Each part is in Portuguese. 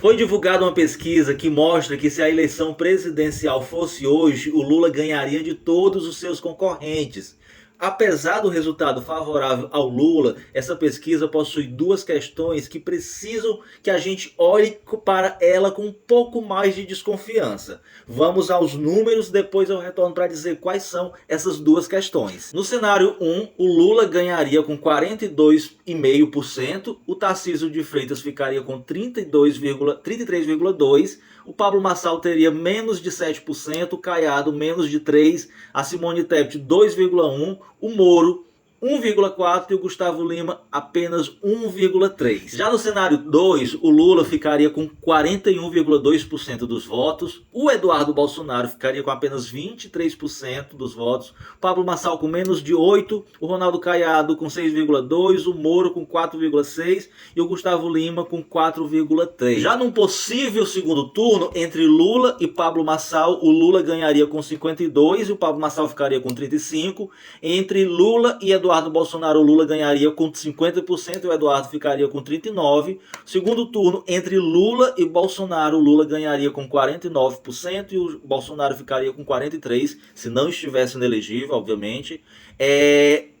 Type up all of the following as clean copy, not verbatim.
Foi divulgada uma pesquisa que mostra que se a eleição presidencial fosse hoje, o Lula ganharia de todos os seus concorrentes. Apesar do resultado favorável ao Lula, essa pesquisa possui duas questões que precisam que a gente olhe para ela com um pouco mais de desconfiança. Vamos aos números, depois eu retorno para dizer quais são essas duas questões. No cenário 1, o Lula ganharia com 42,5%, o Tarcísio de Freitas ficaria com 33,2%, o Pablo Marçal teria menos de 7%, o Caiado menos de 3%, a Simone Tebet 2,1%, o Moro 1,4% e o Gustavo Lima apenas 1,3%. Já no cenário 2, o Lula ficaria com 41,2% dos votos, o Eduardo Bolsonaro ficaria com apenas 23% dos votos, o Pablo Marçal com menos de 8%, o Ronaldo Caiado com 6,2%, o Moro com 4,6% e o Gustavo Lima com 4,3%. Já num possível segundo turno, entre Lula e Pablo Marçal, o Lula ganharia com 52% e o Pablo Marçal ficaria com 35%. Entre Lula e Eduardo Bolsonaro, o Lula ganharia com 50% e o Eduardo ficaria com 39%. Segundo turno, entre Lula e Bolsonaro, o Lula ganharia com 49% e o Bolsonaro ficaria com 43%, se não estivesse inelegível, obviamente.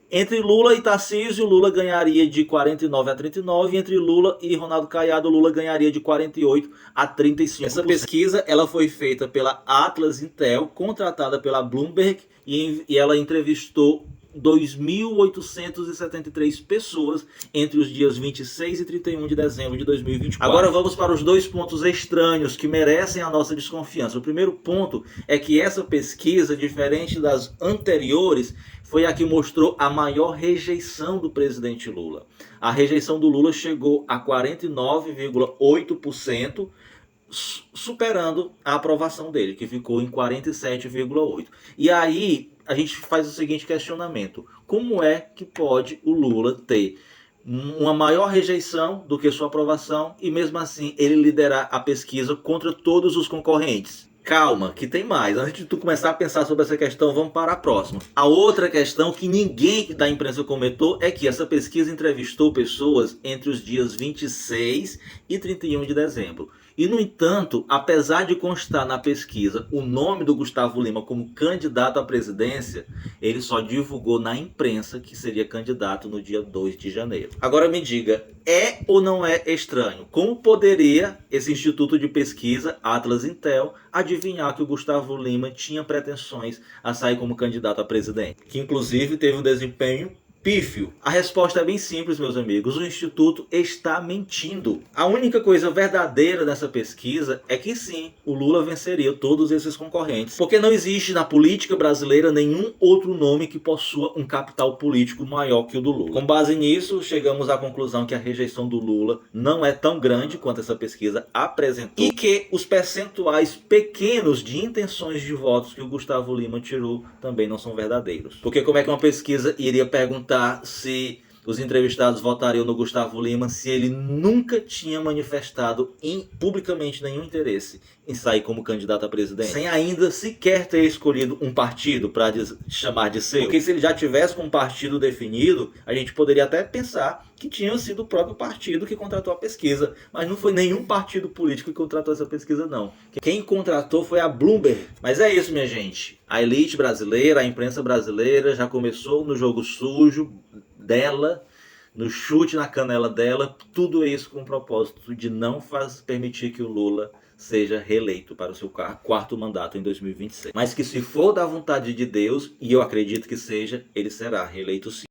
Entre Lula e Tarcísio, o Lula ganharia de 49% a 39%, e entre Lula e Ronaldo Caiado, o Lula ganharia de 48% a 35%. Essa pesquisa ela foi feita pela Atlas Intel, contratada pela Bloomberg, e ela entrevistou 2.873 pessoas entre os dias 26 e 31 de dezembro de 2024. Agora vamos para os dois pontos estranhos que merecem a nossa desconfiança. O primeiro ponto é que essa pesquisa, diferente das anteriores, foi a que mostrou a maior rejeição do presidente Lula. A rejeição do Lula chegou a 49,8%, superando a aprovação dele, que ficou em 47,8%. E aí a gente faz o seguinte questionamento: como é que pode o Lula ter uma maior rejeição do que sua aprovação e mesmo assim ele liderar a pesquisa contra todos os concorrentes? Calma, que tem mais. Antes de tu começar a pensar sobre essa questão, vamos para a próxima. A outra questão que ninguém da imprensa comentou é que essa pesquisa entrevistou pessoas entre os dias 26 e 31 de dezembro. E, no entanto, apesar de constar na pesquisa o nome do Gustavo Lima como candidato à presidência, ele só divulgou na imprensa que seria candidato no dia 2 de janeiro. Agora me diga, é ou não é estranho? Como poderia esse instituto de pesquisa, Atlas Intel, adivinhar que o Gustavo Lima tinha pretensões a sair como candidato a presidente? Que inclusive teve um desempenho pífio. A resposta é bem simples, meus amigos. O Instituto está mentindo. A única coisa verdadeira dessa pesquisa é que sim, o Lula venceria todos esses concorrentes. Porque não existe na política brasileira nenhum outro nome que possua um capital político maior que o do Lula. Com base nisso, chegamos à conclusão que a rejeição do Lula não é tão grande quanto essa pesquisa apresentou. E que os percentuais pequenos de intenções de votos que o Gustavo Lima tirou também não são verdadeiros. Porque como é que uma pesquisa iria perguntar se os entrevistados votariam no Gustavo Lima se ele nunca tinha manifestado publicamente nenhum interesse em sair como candidato a presidente, sem ainda sequer ter escolhido um partido para chamar de seu? Porque se ele já tivesse com um partido definido, a gente poderia até pensar que tinha sido o próprio partido que contratou a pesquisa, mas não foi nenhum partido político que contratou essa pesquisa, não. Quem contratou foi a Bloomberg. Mas é isso, minha gente. A elite brasileira, a imprensa brasileira já começou no jogo sujo dela, no chute na canela dela, tudo isso com o propósito de não permitir que o Lula seja reeleito para o seu quarto mandato em 2026. Mas que se for da vontade de Deus, e eu acredito que seja, ele será reeleito sim.